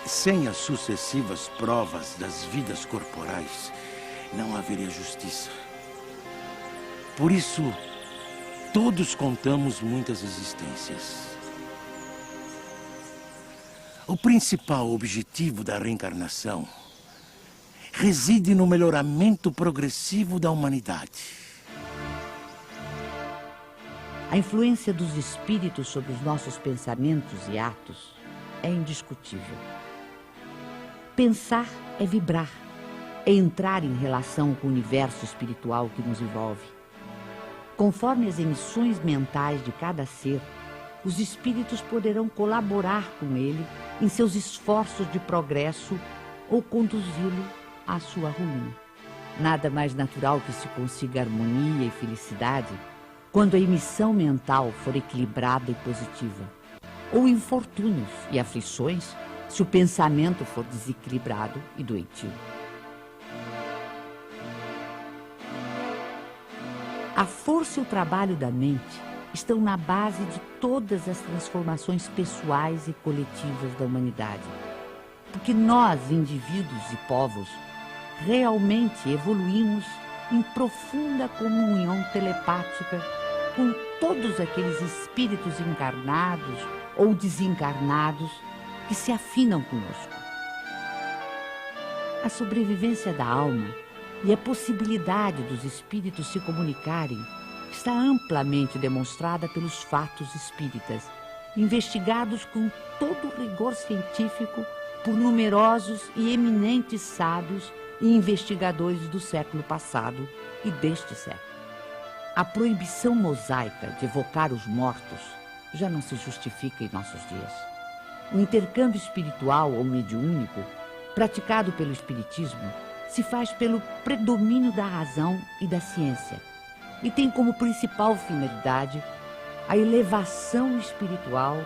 Sem as sucessivas provas das vidas corporais, não haveria justiça. Por isso, todos contamos muitas existências. O principal objetivo da reencarnação reside no melhoramento progressivo da humanidade. A influência dos espíritos sobre os nossos pensamentos e atos é indiscutível. Pensar é vibrar, é entrar em relação com o universo espiritual que nos envolve. Conforme as emissões mentais de cada ser, os espíritos poderão colaborar com ele em seus esforços de progresso ou conduzi-lo à sua ruína. Nada mais natural que se consiga harmonia e felicidade quando a emissão mental for equilibrada e positiva, ou infortúnios e aflições se o pensamento for desequilibrado e doentio. A força e o trabalho da mente estão na base de todas as transformações pessoais e coletivas da humanidade, porque nós, indivíduos e povos, realmente evoluímos em profunda comunhão telepática com todos aqueles espíritos encarnados ou desencarnados que se afinam conosco. A sobrevivência da alma e a possibilidade dos espíritos se comunicarem está amplamente demonstrada pelos fatos espíritas, investigados com todo o rigor científico por numerosos e eminentes sábios e investigadores do século passado e deste século. A proibição mosaica de evocar os mortos já não se justifica em nossos dias. O intercâmbio espiritual ou mediúnico, praticado pelo espiritismo, se faz pelo predomínio da razão e da ciência e tem como principal finalidade a elevação espiritual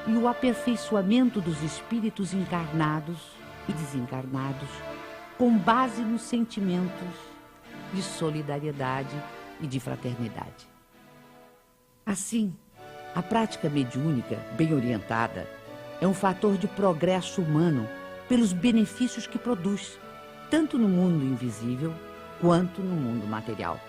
e o aperfeiçoamento dos espíritos encarnados e desencarnados com base nos sentimentos de solidariedade e de fraternidade. Assim, a prática mediúnica, bem orientada, é um fator de progresso humano pelos benefícios que produz, tanto no mundo invisível quanto no mundo material.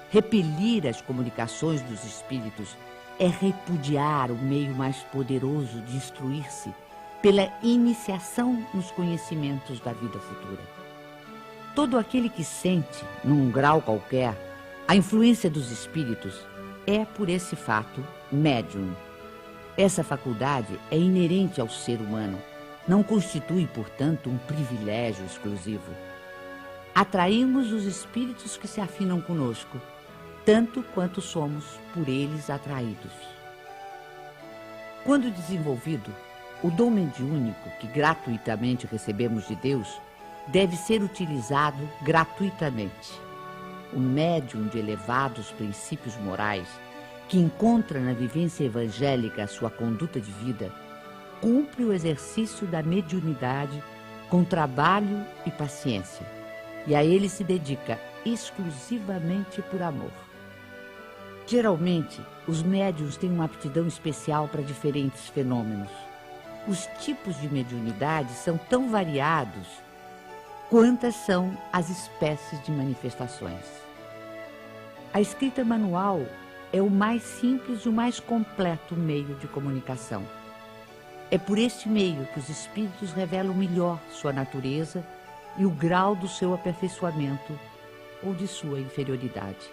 Repelir as comunicações dos espíritos é repudiar o meio mais poderoso de instruir-se pela iniciação nos conhecimentos da vida futura. Todo aquele que sente, num grau qualquer, a influência dos espíritos é, por esse fato, médium. Essa faculdade é inerente ao ser humano, não constitui, portanto, um privilégio exclusivo. Atraímos os espíritos que se afinam conosco, tanto quanto somos por eles atraídos. Quando desenvolvido, o dom mediúnico que gratuitamente recebemos de Deus deve ser utilizado gratuitamente. O médium de elevados princípios morais, que encontra na vivência evangélica a sua conduta de vida, cumpre o exercício da mediunidade com trabalho e paciência, e a ele se dedica exclusivamente por amor. Geralmente, os médiuns têm uma aptidão especial para diferentes fenômenos. Os tipos de mediunidade são tão variados quantas são as espécies de manifestações. A escrita manual é o mais simples e o mais completo meio de comunicação. É por este meio que os espíritos revelam melhor sua natureza e o grau do seu aperfeiçoamento ou de sua inferioridade.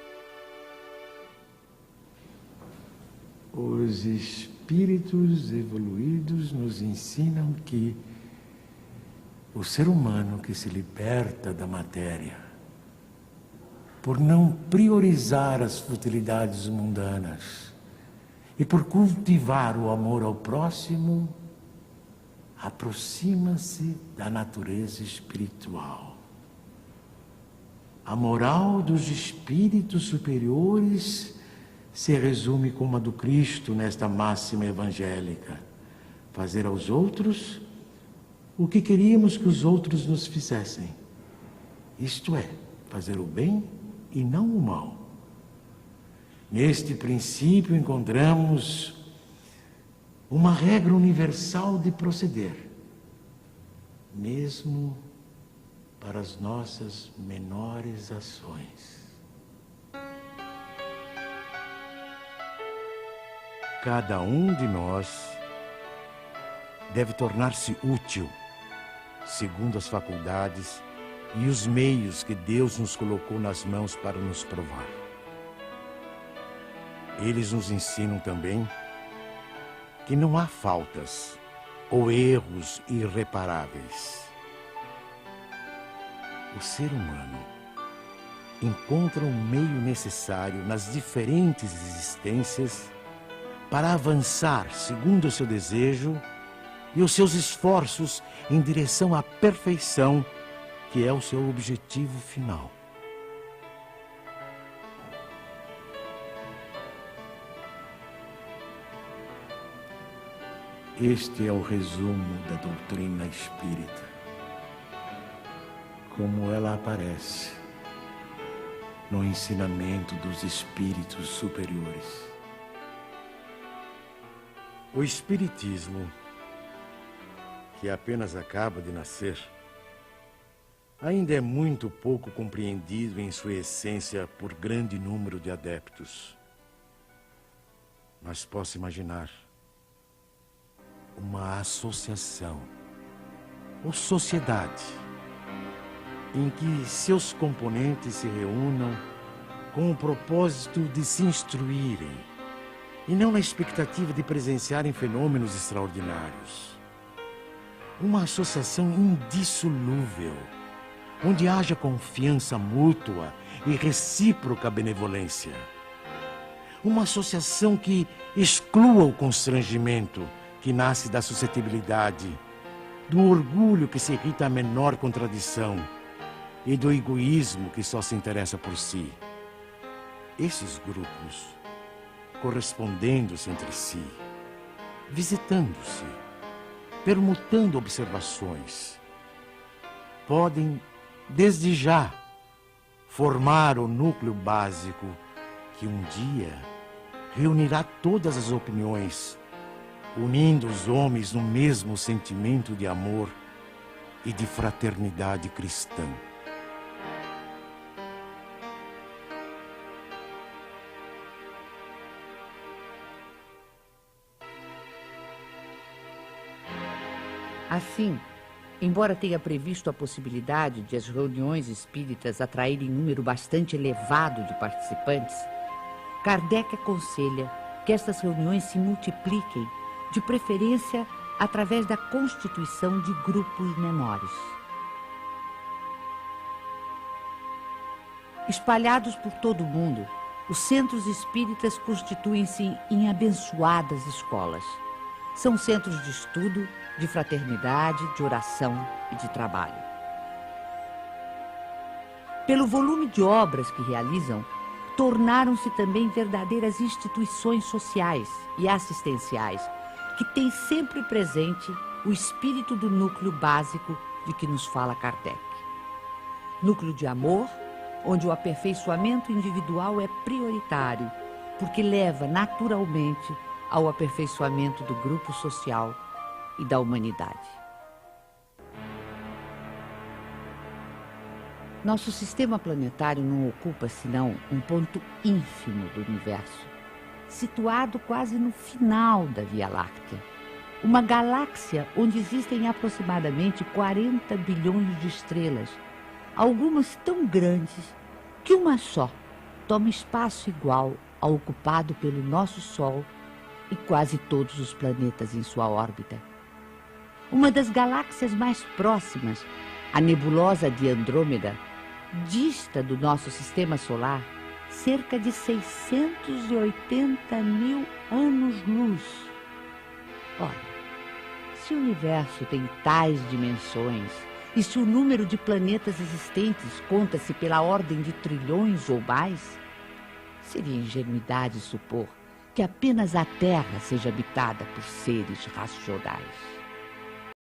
Os espíritos evoluídos nos ensinam que o ser humano que se liberta da matéria, por não priorizar as futilidades mundanas e por cultivar o amor ao próximo, aproxima-se da natureza espiritual. A moral dos espíritos superiores se resume como a do Cristo nesta máxima evangélica: fazer aos outros o que queríamos que os outros nos fizessem. Isto é, fazer o bem e não o mal. Neste princípio encontramos uma regra universal de proceder. mesmo para as nossas menores ações. Cada um de nós deve tornar-se útil, segundo as faculdades e os meios que Deus nos colocou nas mãos para nos provar. Eles nos ensinam também que não há faltas ou erros irreparáveis. O ser humano encontra o meio necessário nas diferentes existências para avançar segundo o seu desejo e os seus esforços em direção à perfeição, que é o seu objetivo final. Este é o resumo da doutrina espírita, como ela aparece no ensinamento dos espíritos superiores. O espiritismo, que apenas acaba de nascer, ainda é muito pouco compreendido em sua essência por grande número de adeptos. Mas posso imaginar uma associação ou sociedade em que seus componentes se reúnam com o propósito de se instruírem e não na expectativa de presenciarem fenômenos extraordinários. Uma associação indissolúvel, onde haja confiança mútua e recíproca benevolência. Uma associação que exclua o constrangimento que nasce da suscetibilidade, do orgulho que se irrita à menor contradição e do egoísmo que só se interessa por si. Esses grupos, correspondendo-se entre si, visitando-se, permutando observações, podem, desde já, formar o núcleo básico que um dia reunirá todas as opiniões, unindo os homens no mesmo sentimento de amor e de fraternidade cristã. Assim, embora tenha previsto a possibilidade de as reuniões espíritas atraírem número bastante elevado de participantes, Kardec aconselha que estas reuniões se multipliquem, de preferência através da constituição de grupos menores. Espalhados por todo o mundo, os centros espíritas constituem-se em abençoadas escolas. São centros de estudo, de fraternidade, de oração e de trabalho. Pelo volume de obras que realizam, tornaram-se também verdadeiras instituições sociais e assistenciais, que têm sempre presente o espírito do núcleo básico de que nos fala Kardec. Núcleo de amor, onde o aperfeiçoamento individual é prioritário, porque leva naturalmente ao aperfeiçoamento do grupo social e da humanidade. Nosso sistema planetário não ocupa senão um ponto ínfimo do universo, situado quase no final da Via Láctea, uma galáxia onde existem aproximadamente 40 bilhões de estrelas, algumas tão grandes que uma só toma espaço igual ao ocupado pelo nosso Sol e quase todos os planetas em sua órbita. Uma das galáxias mais próximas, a nebulosa de Andrômeda, dista do nosso sistema solar cerca de 680 mil anos-luz. Ora, se o universo tem tais dimensões e se o número de planetas existentes conta-se pela ordem de trilhões ou mais, seria ingenuidade supor que apenas a Terra seja habitada por seres racionais.